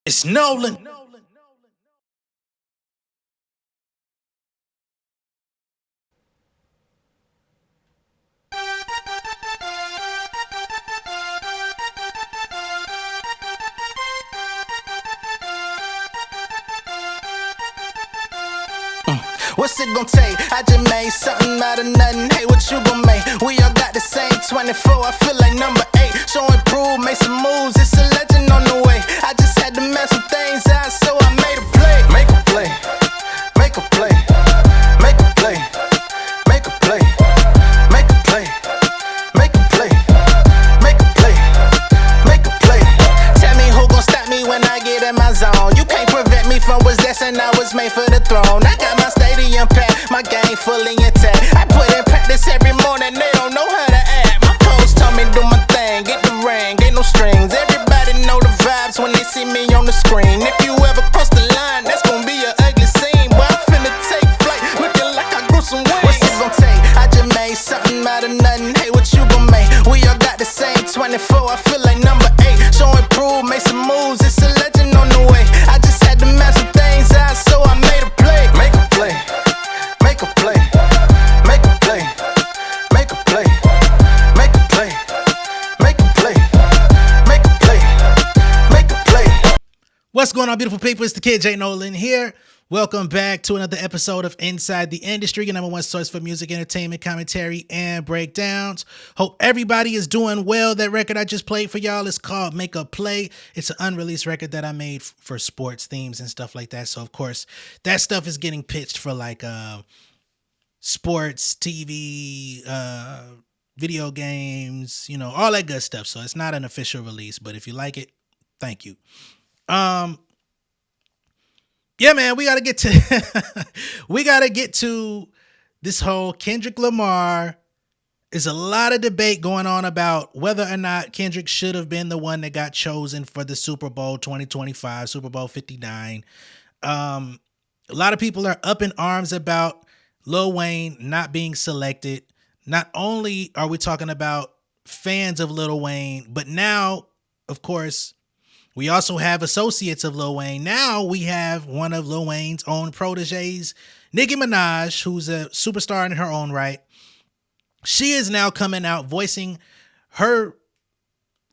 It's Nolan. What's it gon' take? I just made something out of nothing. Hey, what you gon' make? We all got the same 24. I feel like number 8. Show and prove, make some moves. It's a legend on the way. I just had to mess some things out, so I made a play. Make a play. Make a play. Make a play. Make a play. Make a play. Make a play. Make a play. Make a play. Tell me who gon' stop me when I get in my zone. You can't prevent me from what's destined. I was made for the throne. I got my stadium packed, my game fully intact. I put in practice every morning, they don't know how to act. My coach told me do my thing, get the ring, ain't no strings. Everybody know the vibes when they see me on the screen. If you ever cross the line, that's gonna be an ugly scene. Boy, I'm finna take flight, looking like I grew some wings. What's it gon' take? I just made something out of nothing. Hey, what you gon' make? We all got the same 24. I feel like number 8. Show and prove, make some moves. It's a legend on the way. I just had to mess some things out, so I made a play. Make a play. Make a play. Make a play. Make a play. Make a play. Make a play. Make a play. Make a play. What's going on, beautiful people? It's the kid J Nolan here. Welcome back to another episode of Inside the Industry, your number one source for music, entertainment, commentary, and breakdowns. Hope everybody is doing well. That record I just played for y'all is called Make a Play. It's an unreleased record that I made for sports themes and stuff like that. So, of course, that stuff is getting pitched for like sports, TV, video games, all that good stuff. So it's not an official release, but if you like it, thank you. Yeah, man, we gotta get to this whole Kendrick Lamar. There's a lot of debate going on about whether or not Kendrick should have been the one that got chosen for the Super Bowl 2025, Super Bowl 59. A lot of people are up in arms about Lil Wayne not being selected. Not only are we talking about fans of Lil Wayne, but now, of course, we also have associates of Lil Wayne. Now we have one of Lil Wayne's own proteges, Nicki Minaj, who's a superstar in her own right. She is now coming out voicing her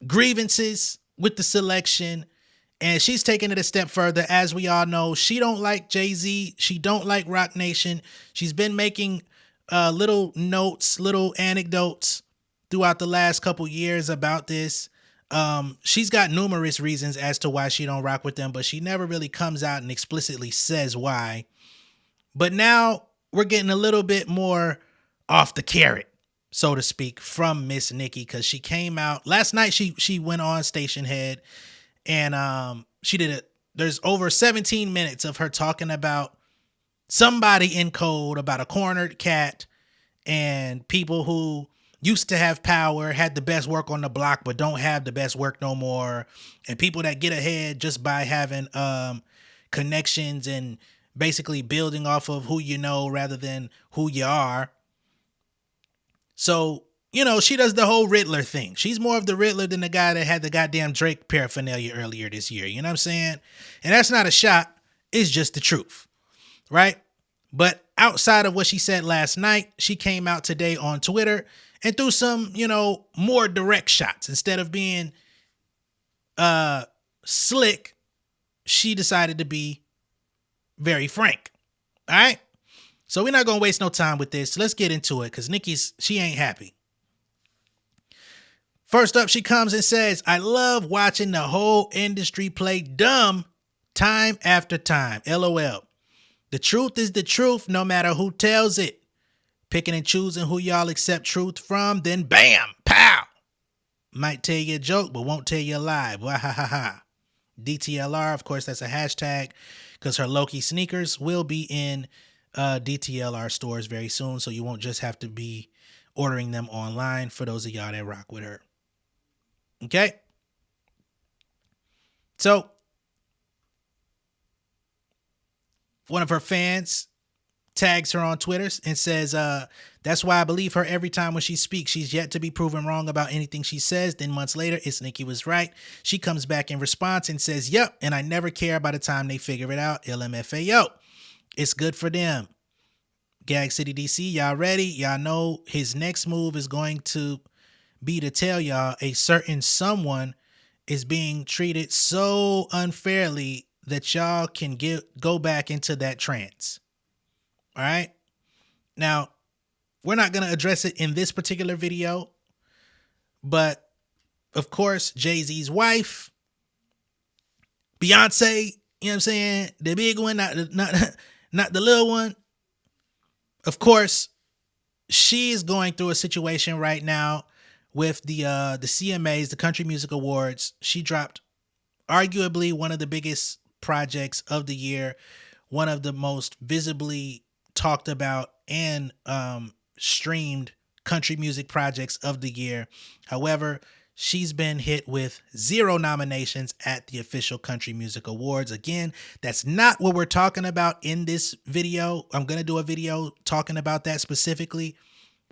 grievances with the selection, and she's taking it a step further. As we all know, she don't like Jay-Z. She don't like Roc Nation. She's been making little notes, little anecdotes throughout the last couple years about this. She's got numerous reasons as to why she don't rock with them, but she never really comes out and explicitly says why. But now we're getting a little bit more off the carrot, so to speak, from Miss Nicki, because she came out last night. She went on Station Head, and she did it. There's over 17 minutes of her talking about somebody in code, about a cornered cat, and people who used to have power, had the best work on the block, but don't have the best work no more. And people that get ahead just by having connections and basically building off of who you know rather than who you are. So, she does the whole Riddler thing. She's more of the Riddler than the guy that had the goddamn Drake paraphernalia earlier this year. You know what I'm saying? And that's not a shot. It's just the truth. Right? But outside of what she said last night, she came out today on Twitter and threw some, more direct shots. Instead of being slick, she decided to be very frank. All right? So we're not going to waste no time with this. Let's get into it, because she ain't happy. First up, she comes and says, "I love watching the whole industry play dumb time after time. LOL. The truth is the truth, no matter who tells it. Picking and choosing who y'all accept truth from, then bam, pow. Might tell you a joke, but won't tell you a lie. Wahahaha. DTLR, of course, that's a hashtag, because her Loki sneakers will be in DTLR stores very soon, so you won't just have to be ordering them online for those of y'all that rock with her. Okay? So, one of her fans tags her on Twitter and says, that's why I believe her every time when she speaks. She's yet to be proven wrong about anything she says. Then months later, it's Nicki was right. She comes back in response and says, yep, and I never care by the time they figure it out. LMFAO. It's good for them. Gag City DC, y'all ready? Y'all know his next move is going to be to tell y'all a certain someone is being treated so unfairly that y'all can go back into that trance. All right. Now, we're not going to address it in this particular video, but of course, Jay-Z's wife, Beyonce, you know what I'm saying? The big one, not the little one. Of course, she is going through a situation right now with the CMAs, the Country Music Awards. She dropped arguably one of the biggest projects of the year, one of the most visibly talked about and streamed country music projects of the year. However, she's been hit with 0 nominations at the official Country Music Awards. Again, that's not what we're talking about in this video. I'm going to do a video talking about that specifically,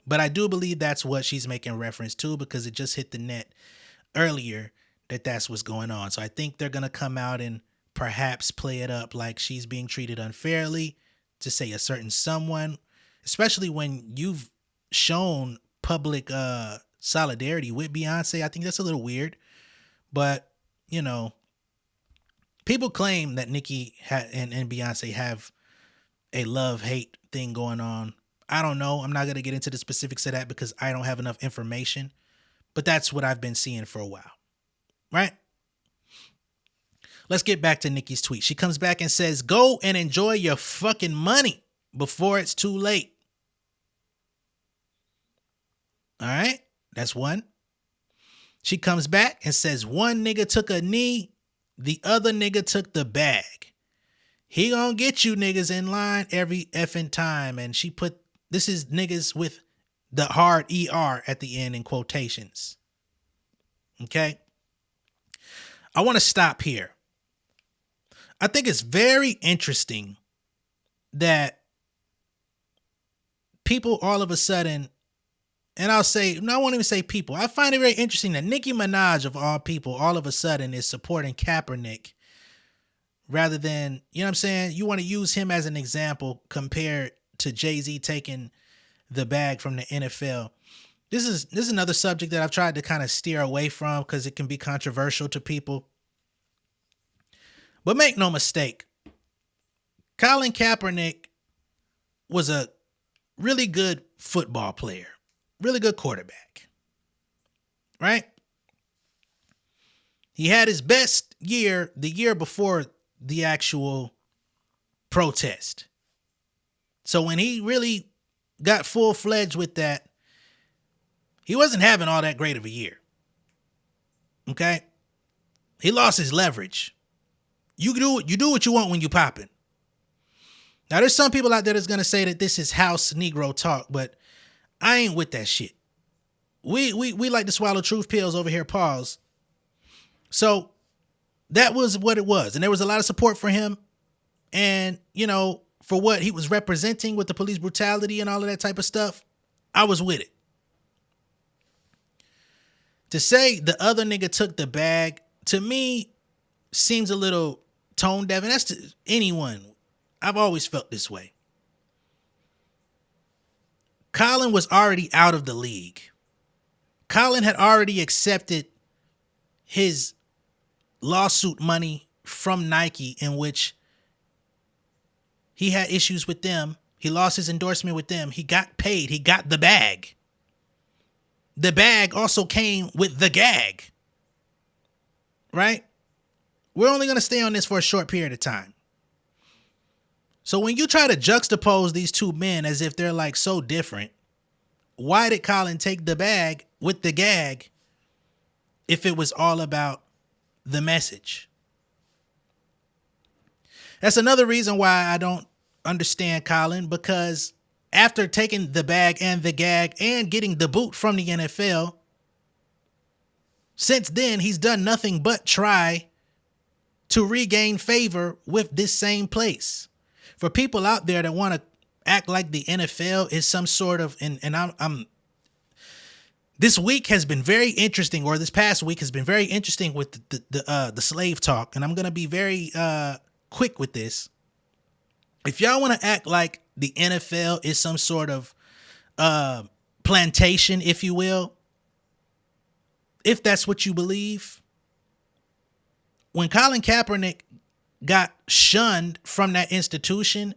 but I do believe that's what she's making reference to because it just hit the net earlier that that's what's going on. So I think they're going to come out and perhaps play it up like she's being treated unfairly, to say a certain someone, especially when you've shown public solidarity with Beyonce. I think that's a little weird, but you know, people claim that Nicki and Beyonce have a love-hate thing going on. I don't know. I'm not going to get into the specifics of that because I don't have enough information, but that's what I've been seeing for a while, right? Let's get back to Nicki's tweet. She comes back and says, go and enjoy your fucking money before it's too late. All right. That's one. She comes back and says, one nigga took a knee. The other nigga took the bag. He gonna get you niggas in line every effing time. And she put, this is niggas with the hard ER at the end in quotations. Okay. I want to stop here. I think it's very interesting that people all of a sudden, and I'll say, no, I won't even say people. I find it very interesting that Nicki Minaj, of all people, all of a sudden is supporting Kaepernick rather than, you know what I'm saying? You want to use him as an example compared to Jay-Z taking the bag from the NFL. This is another subject that I've tried to kind of steer away from because it can be controversial to people. But make no mistake, Colin Kaepernick was a really good football player, really good quarterback, right? He had his best year the year before the actual protest. So when he really got full-fledged with that, he wasn't having all that great of a year. Okay? He lost his leverage. You do what you want when you popping. Now, there's some people out there that's going to say that this is house Negro talk, but I ain't with that shit. We like to swallow truth pills over here, pause. So that was what it was. And there was a lot of support for him. And, you know, for what he was representing with the police brutality and all of that type of stuff, I was with it. To say the other nigga took the bag, to me, seems a little tone deaf. And that's to anyone. I've always felt this way. Colin was already out of the league. Colin had already accepted his lawsuit money from Nike, in which he had issues with them. He lost his endorsement with them. He got paid. He got the bag. The bag also came with the gag. Right? We're only going to stay on this for a short period of time. So when you try to juxtapose these two men as if they're like so different, why did Colin take the bag with the gag if it was all about the message? That's another reason why I don't understand Colin, because after taking the bag and the gag and getting the boot from the NFL, since then he's done nothing but try to regain favor with this same place. For people out there that want to act like the NFL is some sort of, and I'm this week has been very interesting, or this past week has been very interesting with the slave talk, and I'm gonna be very quick with this. If y'all want to act like the NFL is some sort of plantation, if you will, if that's what you believe, when Colin Kaepernick got shunned from that institution,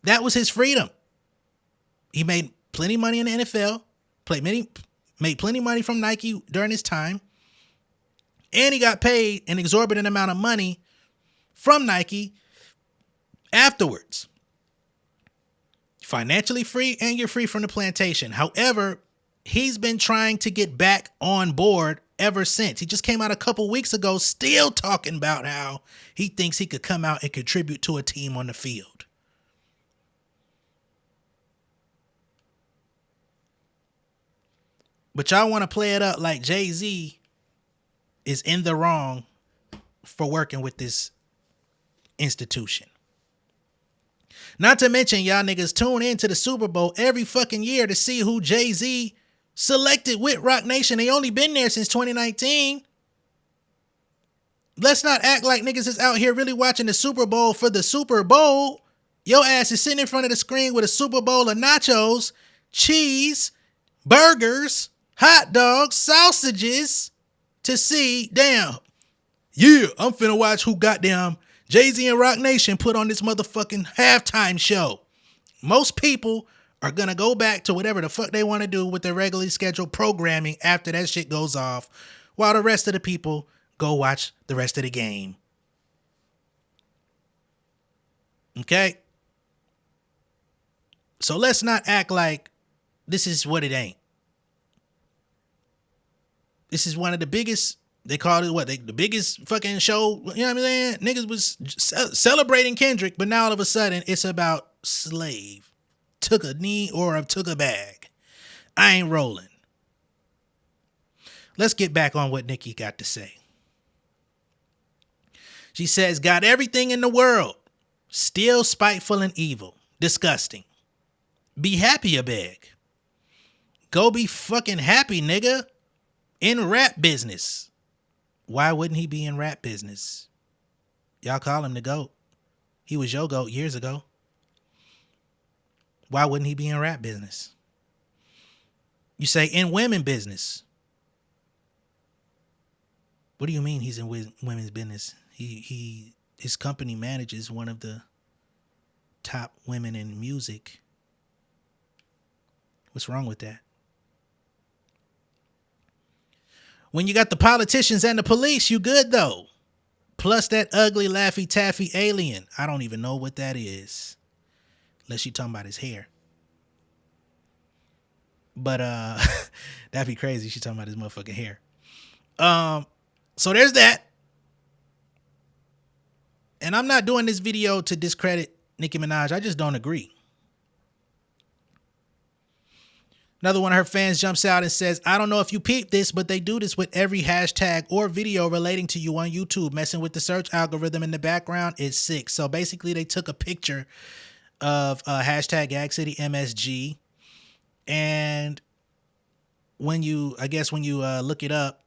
that was his freedom. He made plenty of money in the NFL, made plenty of money from Nike during his time, and he got paid an exorbitant amount of money from Nike afterwards. Financially free, and you're free from the plantation. However, he's been trying to get back on board ever since. He just came out a couple weeks ago still talking about how he thinks he could come out and contribute to a team on the field. But y'all want to play it up like Jay-Z is in the wrong for working with this institution. Not to mention, y'all niggas tune into the Super Bowl every fucking year to see who Jay-Z selected with Roc Nation. They only been there since 2019. Let's not act like niggas is out here really watching the Super Bowl for the Super Bowl. Your ass is sitting in front of the screen with a Super Bowl of nachos, cheese, burgers, hot dogs, sausages to see, damn, yeah, I'm finna watch who goddamn Jay-Z and Roc Nation put on this motherfucking halftime show. Most people are gonna go back to whatever the fuck they want to do with their regularly scheduled programming after that shit goes off, while the rest of the people go watch the rest of the game. Okay? So let's not act like this is what it ain't. This is one of the biggest, they called it what? The biggest fucking show, you know what I'm saying? Niggas was celebrating Kendrick, but now all of a sudden it's about slave. Took a knee or took a bag. I ain't rolling. Let's get back on what Nicki got to say. She says, got everything in the world. Still spiteful and evil. Disgusting. Be happy, I beg. Go be fucking happy, nigga. In rap business. Why wouldn't he be in rap business? Y'all call him the GOAT. He was your GOAT years ago. Why wouldn't he be in rap business? You say in women business. What do you mean he's in women's business? His company manages one of the top women in music. What's wrong with that? When you got the politicians and the police, you good though. Plus that ugly Laffy Taffy alien. I don't even know what that is. Unless you talking about his hair. But that'd be crazy. She talking about his motherfucking hair. So there's that. And I'm not doing this video to discredit Nicki Minaj. I just don't agree. Another one of her fans jumps out and says, I don't know if you peeped this, but they do this with every hashtag or video relating to you on YouTube. Messing with the search algorithm in the background is sick. So basically they took a picture of hashtag GagCityMSG. And when you look it up,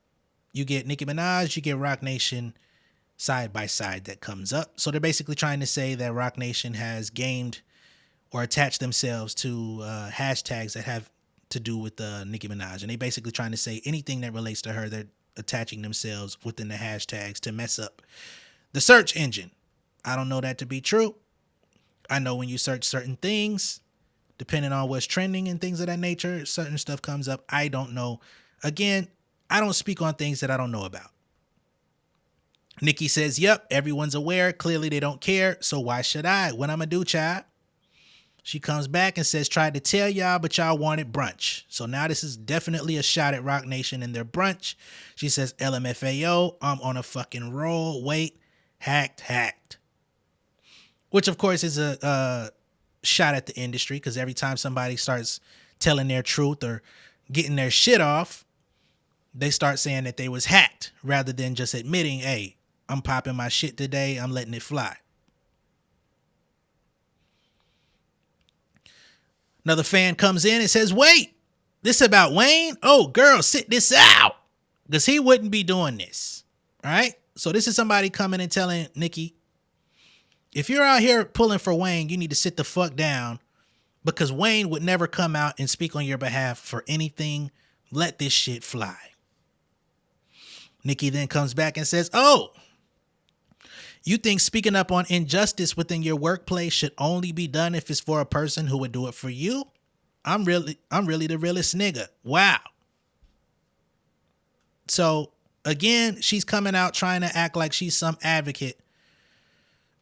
you get Nicki Minaj, you get Roc Nation side by side that comes up. So they're basically trying to say that Roc Nation has gamed or attached themselves to hashtags that have to do with Nicki Minaj. And they basically trying to say anything that relates to her, they're attaching themselves within the hashtags to mess up the search engine. I don't know that to be true. I know when you search certain things, depending on what's trending and things of that nature, certain stuff comes up. I don't know. Again, I don't speak on things that I don't know about. Nicki says, yep, everyone's aware. Clearly they don't care. So why should I? What I'm going to do, child? She comes back and says, tried to tell y'all, but y'all wanted brunch. So now this is definitely a shot at Roc Nation and their brunch. She says, LMFAO, I'm on a fucking roll. Wait, hacked. Which, of course, is a shot at the industry, because every time somebody starts telling their truth or getting their shit off, they start saying that they was hacked rather than just admitting, hey, I'm popping my shit today. I'm letting it fly. Another fan comes in and says, wait, this about Wayne? Oh, girl, sit this out. Because he wouldn't be doing this. All right? So this is somebody coming and telling Nicki, if you're out here pulling for Wayne, you need to sit the fuck down, because Wayne would never come out and speak on your behalf for anything. Let this shit fly. Nicki then comes back and says, oh, you think speaking up on injustice within your workplace should only be done if it's for a person who would do it for you? I'm really the realest nigga. Wow. So again, she's coming out trying to act like she's some advocate.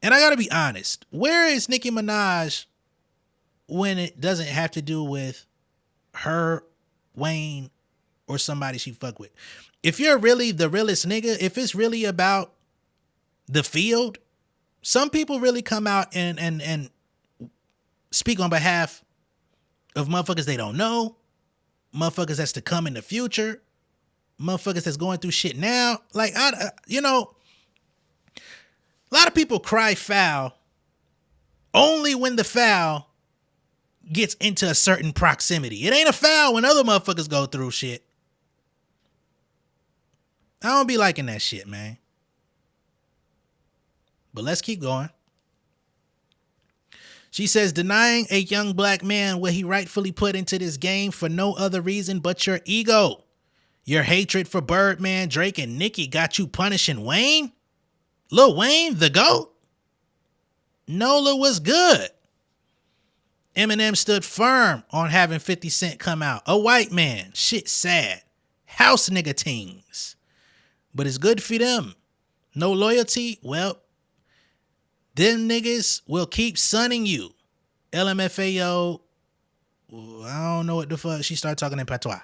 And I gotta be honest, where is Nicki Minaj when it doesn't have to do with her, Wayne, or somebody she fuck with? If you're really the realest nigga, if it's really about the field, some people really come out and speak on behalf of motherfuckers they don't know, motherfuckers that's to come in the future, motherfuckers that's going through shit now. Like, a lot of people cry foul only when the foul gets into a certain proximity. It ain't a foul when other motherfuckers go through shit. I don't be liking that shit, man. But let's keep going. She says, denying a young black man what he rightfully put into this game for no other reason but your ego. Your hatred for Birdman, Drake, and Nicki got you punishing Wayne? Lil Wayne, the GOAT? Nola was good. Eminem stood firm on having 50 Cent come out. A white man. Shit sad. House nigga tings. But it's good for them. No loyalty? Well, them niggas will keep sunning you. LMFAO. I don't know what the fuck. She started talking in patois.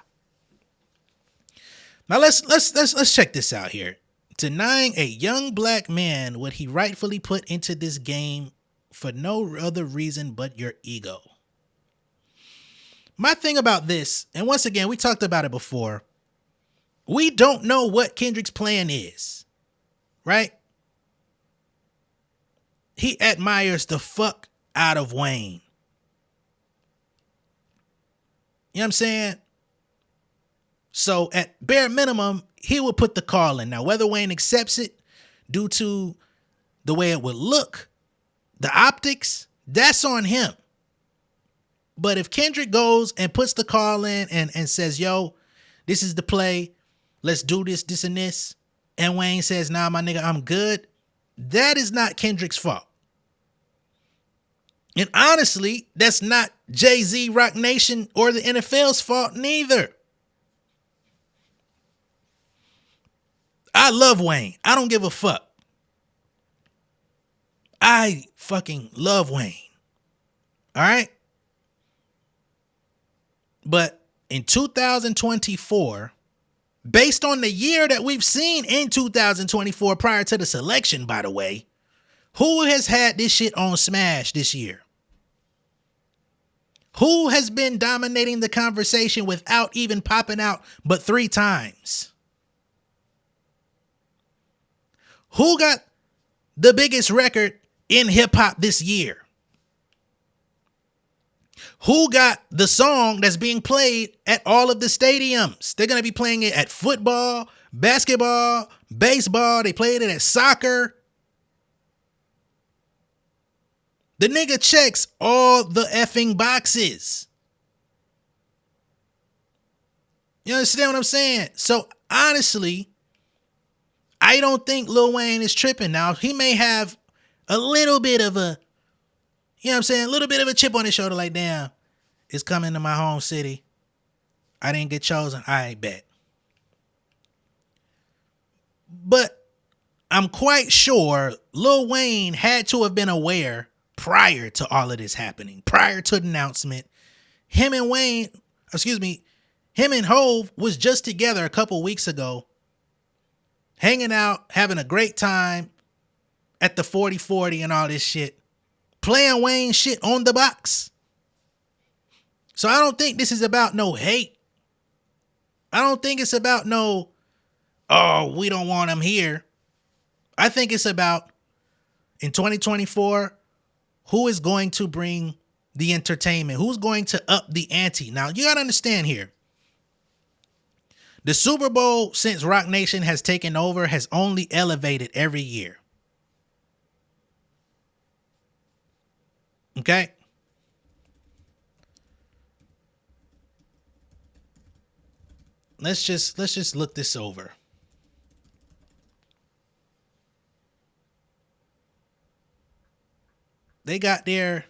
Now let's check this out here. Denying a young black man what he rightfully put into this game for no other reason but your ego. My thing about this, and once again, we talked about it before. We don't know what Kendrick's plan is, right? He admires the fuck out of Wayne. You know what I'm saying? So at bare minimum, he will put the call in. Now, whether Wayne accepts it due to the way it would look, the optics, that's on him. But if Kendrick goes and puts the call in and says, yo, this is the play, let's do this, and this, and Wayne says, nah, my nigga, I'm good, that is not Kendrick's fault. And honestly, that's not Jay-Z, Rock Nation, or the NFL's fault neither. I love Wayne. I don't give a fuck. I fucking love Wayne. All right? But in 2024, based on the year that we've seen in 2024 prior to the selection, by the way, who has had this shit on smash this year? Who has been dominating the conversation without even popping out but 3 times? Who got the biggest record in hip hop this year? Who got the song that's being played at all of the stadiums? They're going to be playing it at football, basketball, baseball. They played it at soccer. The nigga checks all the effing boxes. You understand what I'm saying? So honestly, I don't think Lil Wayne is tripping. Now, he may have a little bit of a, you know what I'm saying, a little bit of a chip on his shoulder, like, damn, it's coming to my home city. I didn't get chosen. I bet. But I'm quite sure Lil Wayne had to have been aware prior to all of this happening, prior to the announcement. Him and Hove was just together a couple weeks ago, hanging out, having a great time at the 40-40 and all this shit, playing Wayne shit on the box. So I don't think this is about no hate. I don't think it's about no, oh, we don't want him here. I think it's about, in 2024, who is going to bring the entertainment? Who's going to up the ante? Now, you got to understand here. The Super Bowl, since Rock Nation has taken over, has only elevated every year. Okay? Let's just look this over. They got their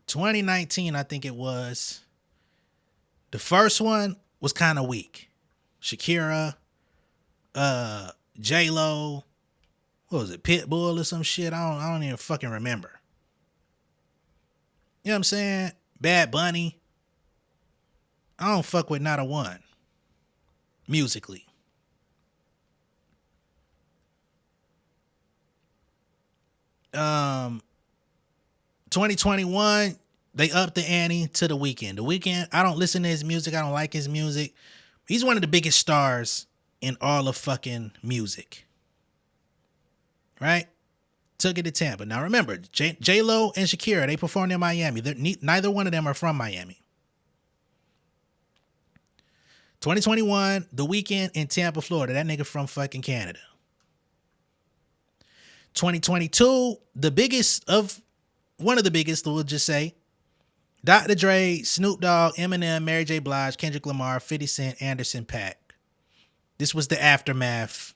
2019, I think it was. The first one was kind of weak. Shakira, J Lo, what was it, Pitbull or some shit? I don't even fucking remember. You know what I'm saying? Bad Bunny. I don't fuck with not a one. Musically. 2021, they upped the ante to The Weeknd. The Weeknd, I don't listen to his music. I don't like his music. He's one of the biggest stars in all of fucking music. Right? Took it to Tampa. Now remember, J-Lo and Shakira, they performed in Miami. Neither one of them are from Miami. 2021, The Weeknd in Tampa, Florida. That nigga from fucking Canada. 2022, one of the biggest, we'll just say, Dr. Dre, Snoop Dogg, Eminem, Mary J. Blige, Kendrick Lamar, 50 Cent, Anderson .Paak. This was the Aftermath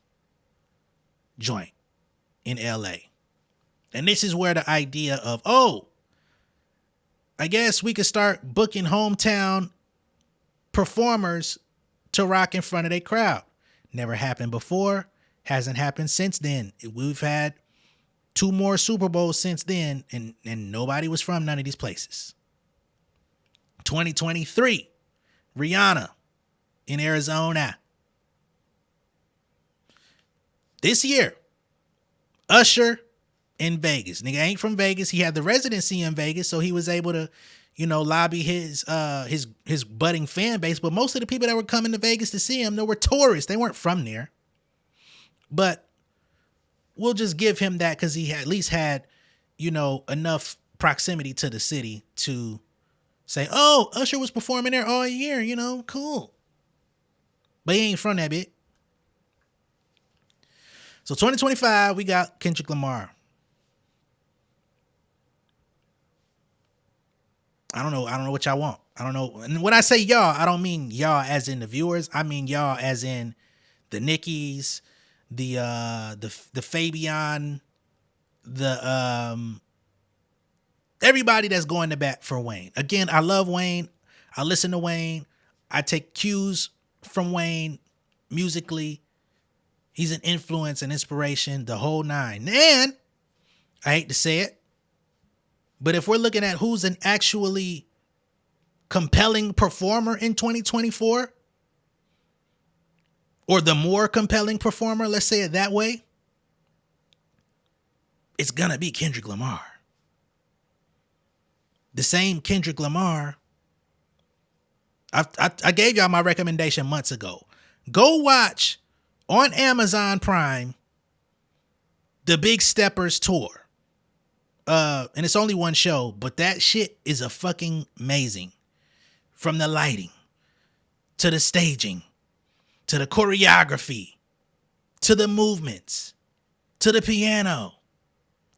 joint in LA. And this is where the idea of, I guess we could start booking hometown performers to rock in front of their crowd. Never happened before. Hasn't happened since then. We've had 2 more Super Bowls since then, and nobody was from none of these places. 2023, Rihanna in Arizona. This year, Usher in Vegas. Nigga ain't from Vegas. He had the residency in Vegas, so he was able to, lobby his budding fan base. But most of the people that were coming to Vegas to see him, they were tourists. They weren't from there. But we'll just give him that because he at least had, enough proximity to the city to say, Usher was performing there all year, cool. But he ain't from that bit. So 2025, we got Kendrick Lamar. I don't know what y'all want. I don't know. And when I say y'all, I don't mean y'all as in the viewers. I mean y'all as in the Nickies, the Fabian, everybody that's going to bat for Wayne. Again, I love Wayne. I listen to Wayne. I take cues from Wayne musically. He's an influence and inspiration, the whole nine. And I hate to say it, but if we're looking at who's an actually compelling performer in 2024, or the more compelling performer, let's say it that way, it's going to be Kendrick Lamar. The same Kendrick Lamar. I gave y'all my recommendation months ago. Go watch on Amazon Prime the Big Steppers tour. And it's only one show, but that shit is a fucking amazing. From the lighting, to the staging, to the choreography, to the movements, to the piano,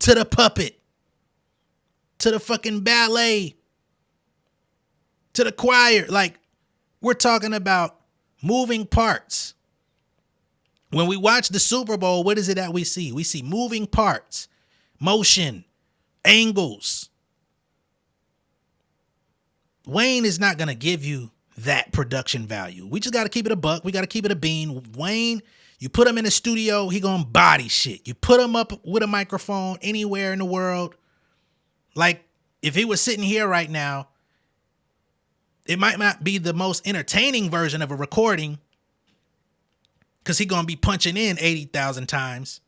to the puppet, to the fucking ballet, to the choir. Like, we're talking about moving parts. When we watch the Super Bowl, what is it that we see? We see moving parts, motion, angles. Wayne is not going to give you that production value. We just got to keep it a buck. We got to keep it a bean. Wayne, you put him in a studio, he going to body shit. You put him up with a microphone anywhere in the world. Like, if he was sitting here right now, it might not be the most entertaining version of a recording because he going to be punching in 80,000 times.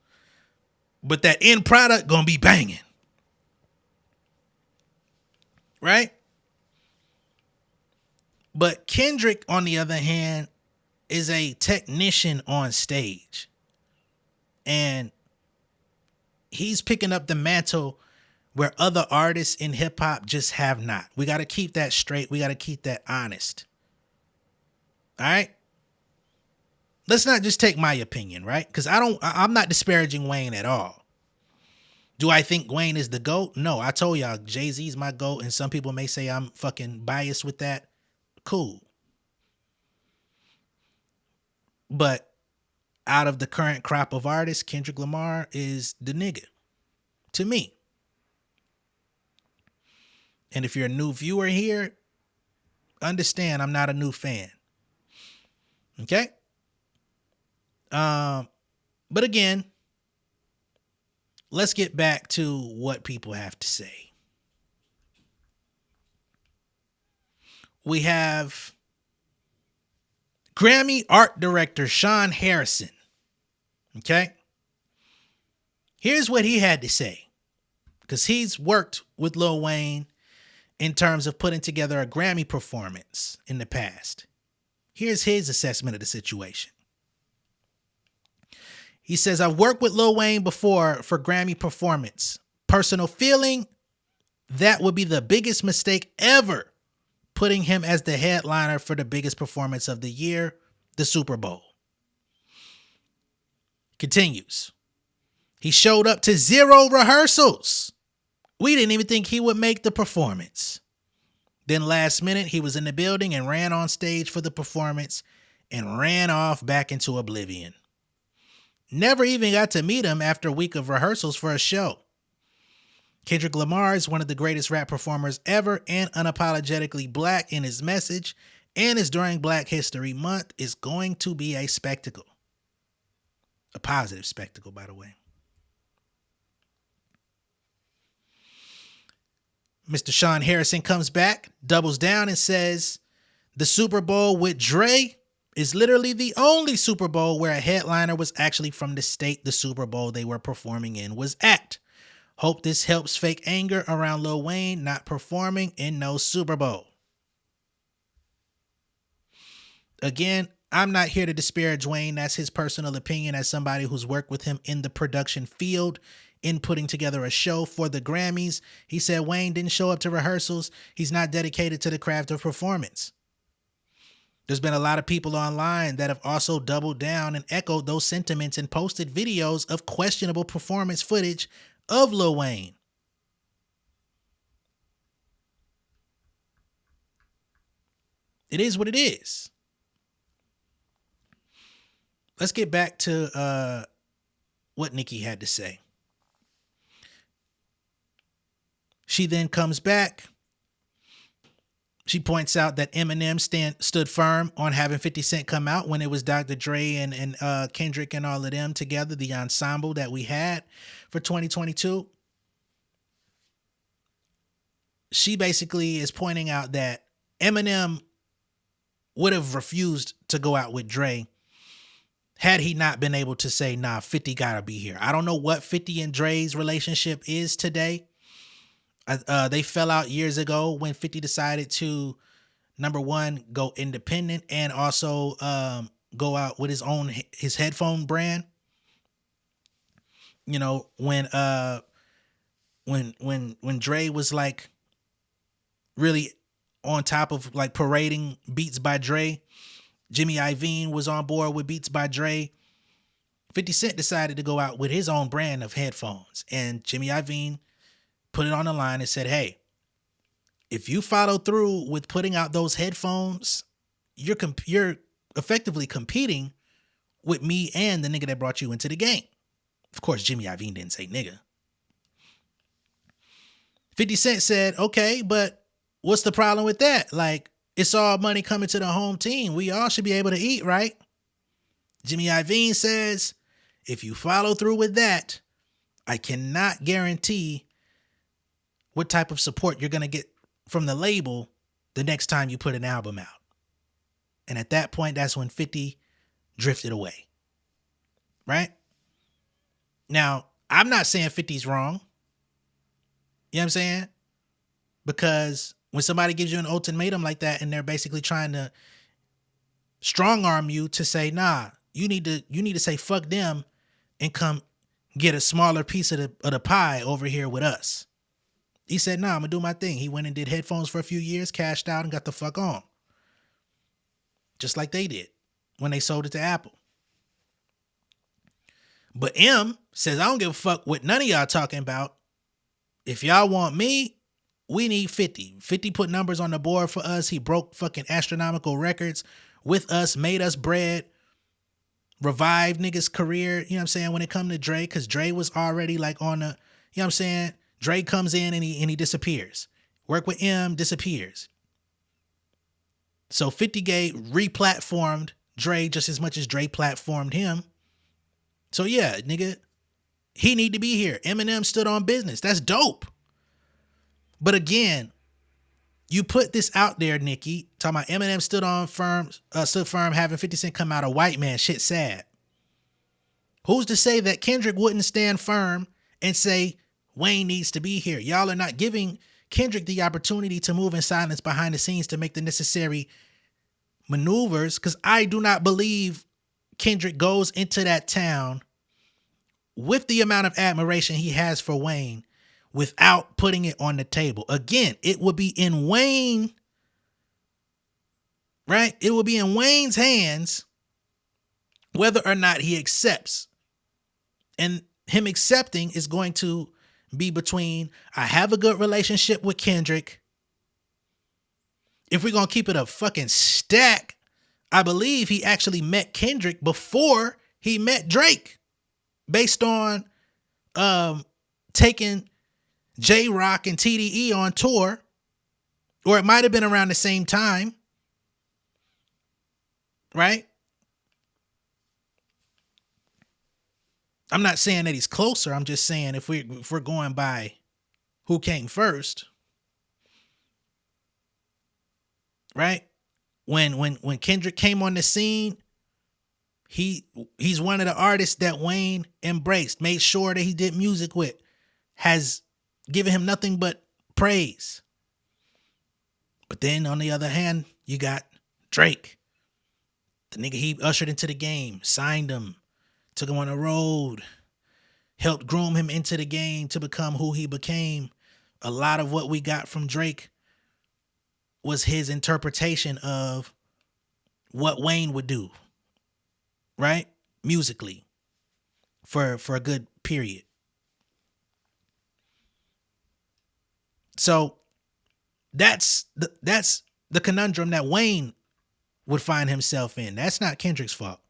But that end product going to be banging. Right? But Kendrick, on the other hand, is a technician on stage. And he's picking up the mantle where other artists in hip hop just have not. We got to keep that straight. We got to keep that honest. All right. Let's not just take my opinion, right? Because I'm not disparaging Wayne at all. Do I think Wayne is the GOAT? No, I told y'all Jay-Z's my GOAT, and some people may say I'm fucking biased with that. Cool. But out of the current crop of artists, Kendrick Lamar is the nigga to me. And if you're a new viewer here, understand I'm not a new fan. Okay? But again, let's get back to what people have to say. We have Grammy art director Sean Harrison. Okay? Here's what he had to say. Because he's worked with Lil Wayne in terms of putting together a Grammy performance in the past. Here's his assessment of the situation. He says, I've worked with Lil Wayne before for Grammy performance. Personal feeling, that would be the biggest mistake ever, putting him as the headliner for the biggest performance of the year, the Super Bowl. Continues. He showed up to 0 rehearsals. We didn't even think he would make the performance. Then last minute, he was in the building and ran on stage for the performance and ran off back into oblivion. Never even got to meet him after a week of rehearsals for a show. Kendrick Lamar is one of the greatest rap performers ever and unapologetically black in his message, and is during Black History Month is going to be a spectacle. A positive spectacle, by the way. Mr. Sean Harrison comes back, doubles down, and says, the Super Bowl with Dre is literally the only Super Bowl where a headliner was actually from the state the Super Bowl they were performing in was at. Hope this helps fake anger around Lil Wayne not performing in no Super Bowl. Again, I'm not here to disparage Wayne. That's his personal opinion as somebody who's worked with him in the production field in putting together a show for the Grammys. He said Wayne didn't show up to rehearsals. He's not dedicated to the craft of performance. There's been a lot of people online that have also doubled down and echoed those sentiments and posted videos of questionable performance footage of Lil Wayne. It is what it is. Let's get back to what Nicki had to say. She then comes back. She points out that Eminem stood firm on having 50 Cent come out when it was Dr. Dre and Kendrick and all of them together, the ensemble that we had for 2022. She basically is pointing out that Eminem would have refused to go out with Dre had he not been able to say, nah, 50 gotta be here. I don't know what 50 and Dre's relationship is today. They fell out years ago when 50 decided to, number one, go independent and also go out with his headphone brand. You know, when Dre was like really on top of like parading Beats by Dre, Jimmy Iovine was on board with Beats by Dre. 50 Cent decided to go out with his own brand of headphones, and Jimmy Iovine put it on the line and said, hey, if you follow through with putting out those headphones, you're effectively competing with me and the nigga that brought you into the game. Of course, Jimmy Iovine didn't say nigga. 50 Cent said, okay, but what's the problem with that? Like, it's all money coming to the home team. We all should be able to eat, right? Jimmy Iovine says, if you follow through with that, I cannot guarantee what type of support you're going to get from the label the next time you put an album out. And at that point, that's when 50 drifted away. Right? Now, I'm not saying 50's wrong. You know what I'm saying? Because when somebody gives you an ultimatum like that and they're basically trying to strong arm you to say, nah, you need to say fuck them and come get a smaller piece of the pie over here with us. He said, nah, I'm gonna do my thing. He went and did headphones for a few years, cashed out, and got the fuck on. Just like they did when they sold it to Apple. But M says, I don't give a fuck what none of y'all talking about. If y'all want me, we need 50. 50 put numbers on the board for us. He broke fucking astronomical records with us, made us bread, revived niggas' career, you know what I'm saying, when it come to Dre, because Dre was already like on the, you know what I'm saying? Dre comes in and he disappears. Work with M, disappears. So 50 Gay replatformed Dre just as much as Dre platformed him. So yeah, nigga, he need to be here. Eminem stood on business. That's dope. But again, you put this out there, Nicki, talking about Eminem stood firm, having 50 Cent come out a white man. Shit sad. Who's to say that Kendrick wouldn't stand firm and say Wayne needs to be here? Y'all are not giving Kendrick the opportunity to move in silence behind the scenes to make the necessary maneuvers, because I do not believe Kendrick goes into that town with the amount of admiration he has for Wayne without putting it on the table. Again, it would be in Wayne, right? It will be in Wayne's hands whether or not he accepts. And him accepting is going to be between, I have a good relationship with Kendrick. If we're going to keep it a fucking stack, I believe he actually met Kendrick before he met Drake, based on taking J-Rock and TDE on tour, or it might have been around the same time, right? I'm not saying that he's closer. I'm just saying if we're going by who came first, right? When Kendrick came on the scene, he's one of the artists that Wayne embraced, made sure that he did music with, has given him nothing but praise. But then on the other hand, you got Drake, the nigga he ushered into the game, signed him, took him on the road, helped groom him into the game to become who he became. A lot of what we got from Drake was his interpretation of what Wayne would do, right? Musically, for a good period. So that's the conundrum that Wayne would find himself in. That's not Kendrick's fault.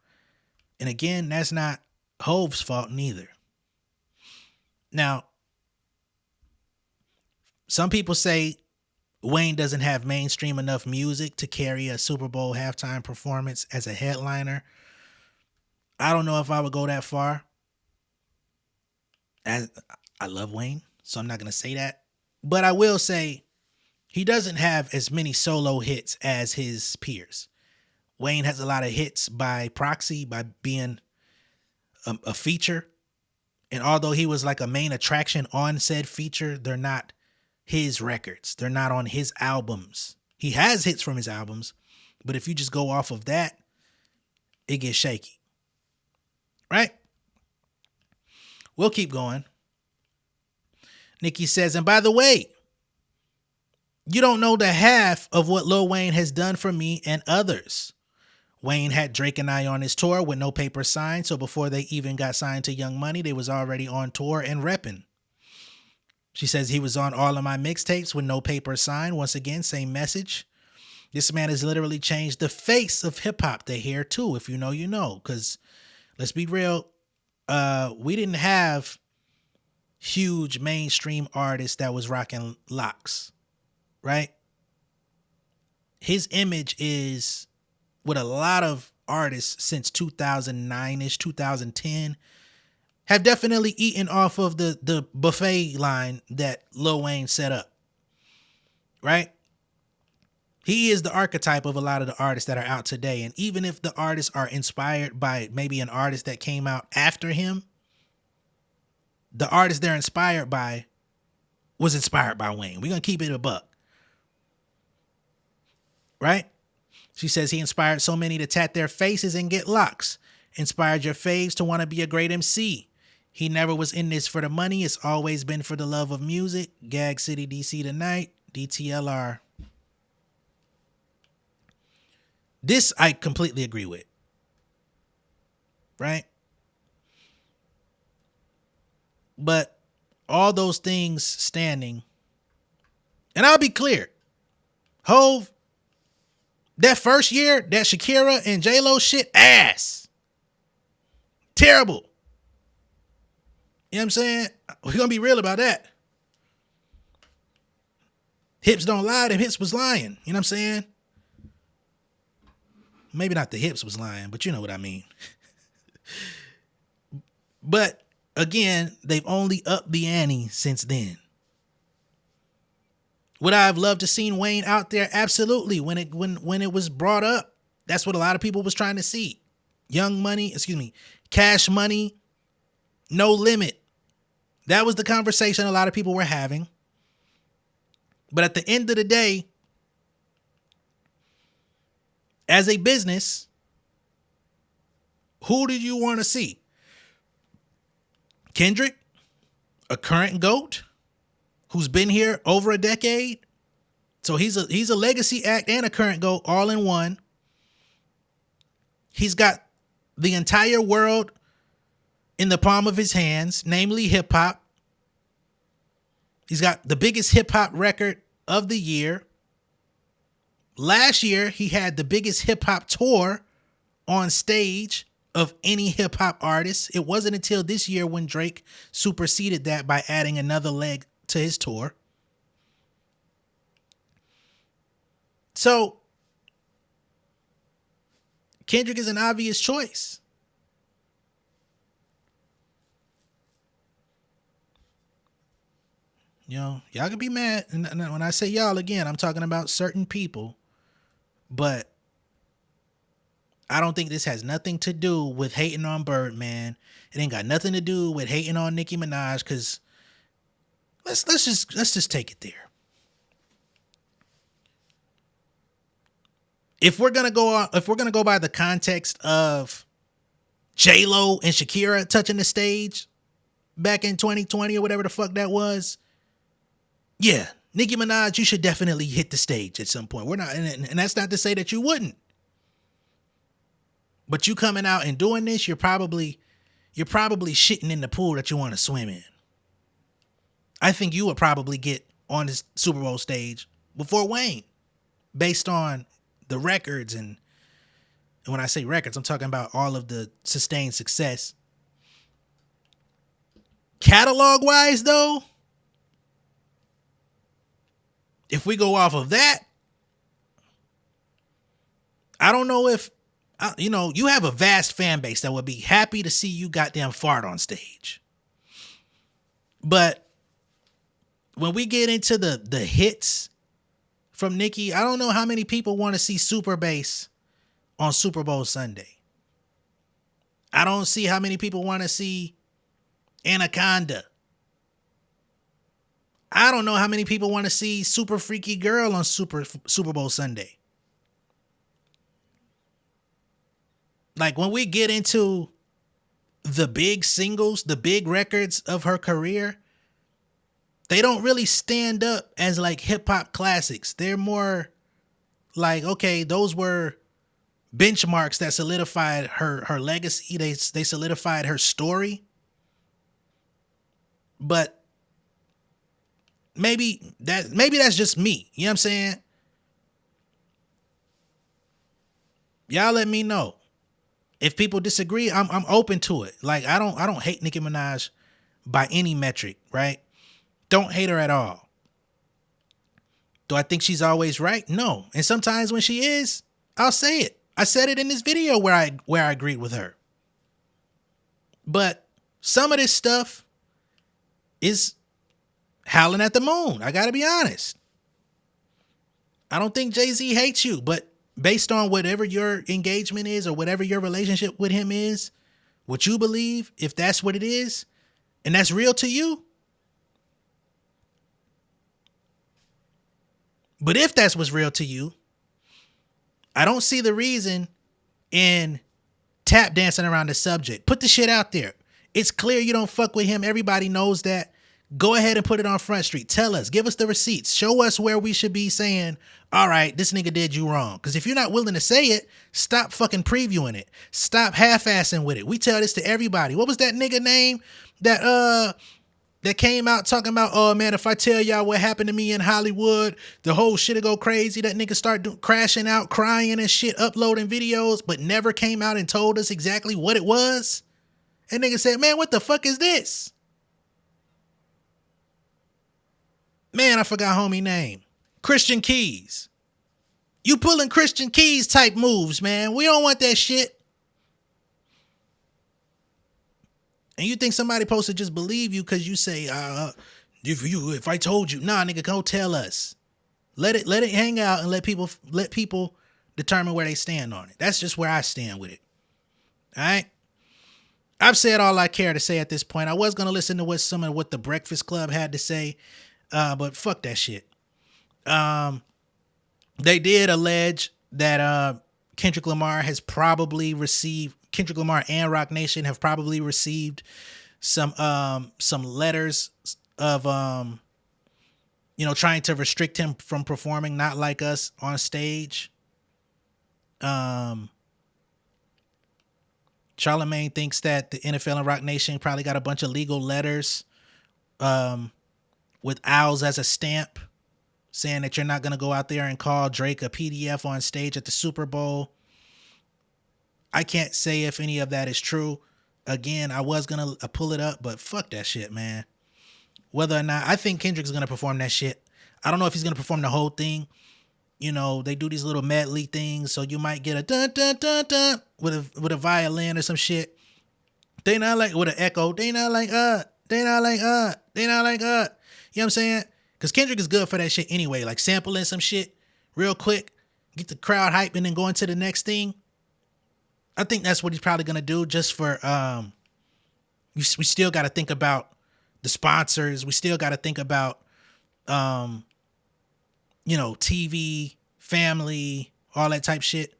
And again, that's not Hove's fault neither. Now, some people say Wayne doesn't have mainstream enough music to carry a Super Bowl halftime performance as a headliner. I don't know if I would go that far. I love Wayne, so I'm not going to say that. But I will say he doesn't have as many solo hits as his peers. Wayne has a lot of hits by proxy, by being a feature. And although he was like a main attraction on said feature, they're not his records. They're not on his albums. He has hits from his albums, but if you just go off of that, it gets shaky. Right? We'll keep going. Nicki says, and by the way, you don't know the half of what Lil Wayne has done for me and others. Wayne had Drake and I on his tour with no paper signed, so before they even got signed to Young Money, they was already on tour and repping. She says he was on all of my mixtapes with no paper signed. Once again, same message. This man has literally changed the face of hip-hop. They hear too, if you know, you know. Because let's be real, we didn't have huge mainstream artists that was rocking locks, right? His image is, with a lot of artists since 2009-ish, 2010, have definitely eaten off of the buffet line that Lil Wayne set up, right? He is the archetype of a lot of the artists that are out today. And even if the artists are inspired by maybe an artist that came out after him, the artist they're inspired by was inspired by Wayne. We're going to keep it a buck, right? She says he inspired so many to tat their faces and get locks. Inspired your faves to want to be a great MC. He never was in this for the money. It's always been for the love of music. Gag City, DC tonight. DTLR. This I completely agree with. Right? But all those things standing, and I'll be clear, Hove, that first year, that Shakira and J-Lo shit, ass. Terrible. You know what I'm saying? We're going to be real about that. Hips don't lie, them hips was lying. You know what I'm saying? Maybe not the hips was lying, but you know what I mean. But again, they've only upped the ante since then. Would I have loved to seen Wayne out there? Absolutely. When it was brought up, that's what a lot of people was trying to see. Cash Money, No Limit. That was the conversation a lot of people were having. But at the end of the day, as a business, who did you want to see? Kendrick, a current GOAT who's been here over a decade. So he's a legacy act and a current GOAT all in one. He's got the entire world in the palm of his hands, namely hip hop. He's got the biggest hip hop record of the year. Last year, he had the biggest hip hop tour on stage of any hip hop artist. It wasn't until this year when Drake superseded that by adding another leg to his tour. So Kendrick is an obvious choice. You know, y'all can be mad. And when I say y'all, again, I'm talking about certain people. But I don't think this has nothing to do with hating on Birdman. It ain't got nothing to do with hating on Nicki Minaj, because let's just take it there. If we're gonna go by the context of J-Lo and Shakira touching the stage back in 2020 or whatever the fuck that was, yeah, Nicki Minaj, you should definitely hit the stage at some point. We're not, and that's not to say that you wouldn't. But you coming out and doing this, you're probably shitting in the pool that you want to swim in. I think you would probably get on this Super Bowl stage before Wayne, based on the records, and when I say records, I'm talking about all of the sustained success. Catalog wise, though, if we go off of that, I don't know if, you have a vast fan base that would be happy to see you goddamn fart on stage. But when we get into the hits from Nicki, I don't know how many people want to see Super Bass on Super Bowl Sunday. I don't see how many people want to see Anaconda. I don't know how many people want to see Super Freaky Girl on Super Bowl Sunday. Like, when we get into the big singles, the big records of her career, they don't really stand up as like hip hop classics. They're more like, okay, those were benchmarks that solidified her legacy. They solidified her story. But maybe that's just me. You know what I'm saying? Y'all let me know. If people disagree, I'm open to it. Like, I don't hate Nicki Minaj by any metric, right? Don't hate her at all. Do I think she's always right? No. And sometimes when she is, I'll say it. I said it in this video where I agreed with her. But some of this stuff is howling at the moon. I gotta be honest. I don't think Jay-Z hates you, but based on whatever your engagement is or whatever your relationship with him is, what you believe, if that's what it is, and that's real to you. But if that's what's real to you, I don't see the reason in tap dancing around the subject. Put the shit out there. It's clear you don't fuck with him. Everybody knows that. Go ahead and put it on Front Street. Tell us. Give us the receipts. Show us where we should be saying, all right, this nigga did you wrong. Because if you're not willing to say it, stop fucking previewing it. Stop half-assing with it. We tell this to everybody. What was that nigga name that came out talking about, oh man, if I tell y'all what happened to me in Hollywood, the whole shit'll go crazy. That nigga start crashing out, crying and shit, uploading videos, but never came out and told us exactly what it was. That nigga said, man, what the fuck is this? Man, I forgot homie name. Christian Keys. You pulling Christian Keys type moves, man. We don't want that shit. And you think somebody supposed to just believe you because you say, if I told you, nah, nigga, go tell us. Let it hang out and let people determine where they stand on it. That's just where I stand with it. All right. I've said all I care to say at this point. I was gonna listen to what the Breakfast Club had to say. But fuck that shit. They did allege that Kendrick Lamar and Roc Nation have probably received some letters of trying to restrict him from performing Not Like Us on stage. Charlamagne thinks that the NFL and Roc Nation probably got a bunch of legal letters with owls as a stamp, saying that you're not going to go out there and call Drake a PDF on stage at the Super Bowl. I can't say if any of that is true. Again, I was going to pull it up, but fuck that shit, man. Whether or not, I think Kendrick's going to perform that shit. I don't know if he's going to perform the whole thing. You know, they do these little medley things, so you might get a dun dun dun dun with a violin or some shit. They not like, with an echo, they not like, they not like, they not like, You know what I'm saying? Because Kendrick is good for that shit anyway. Like sampling some shit real quick, get the crowd hype, and then go into the next thing. I think that's what he's probably going to do just for, we still got to think about the sponsors. We still got to think about, TV, family, all that type shit.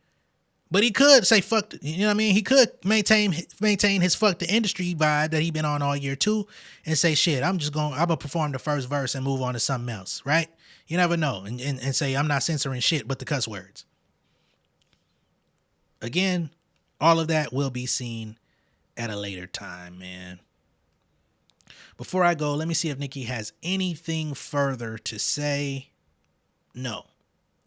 But he could say fuck, you know what I mean? He could maintain his fuck the industry vibe that he been on all year too, and say shit, I'm gonna perform the first verse and move on to something else, right? You never know, and say I'm not censoring shit but the cuss words. Again, all of that will be seen at a later time, man. Before I go, let me see if Nicki has anything further to say. No.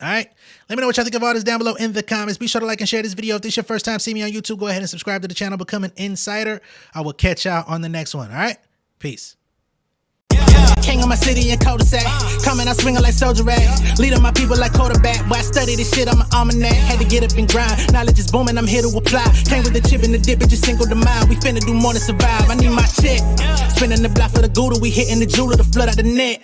All right. Let me know what y'all think of all this down below in the comments. Be sure to like and share this video. If this is your first time seeing me on YouTube, go ahead and subscribe to the channel. Become an insider. I will catch y'all on the next one. All right. Peace. King of my city and cul-de-sac. Coming out swinging like soldier rag. Leading my people like quarterback. Boy, I study this shit, I'm an almanac. Had to get up and grind. Knowledge is booming, I'm here to apply. Came with the chip and the dip, it just single the mind. We finna do more than survive. I need my check. Spinning the block for the Gouda. We hitting the jeweler to flood out the net.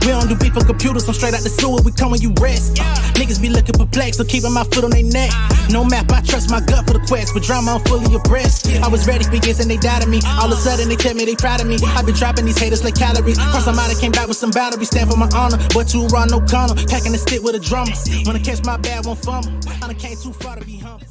We don't do beef for computers, I'm straight out the sewer. We come when you rest. Niggas be looking perplexed, so keeping my foot on their neck. No map, I trust my gut for the quest. With drama, I'm fully abreast. I was ready for years and they doubted me. All of a sudden they tell me they proud of me. I've been dropping these haters like calories. Cross them out, I came back with some boundaries. Stand for my honor, but too raw, no corner. Packing the stick with a drummer. Wanna catch my bad, won't fumble. I done came too far to be humble.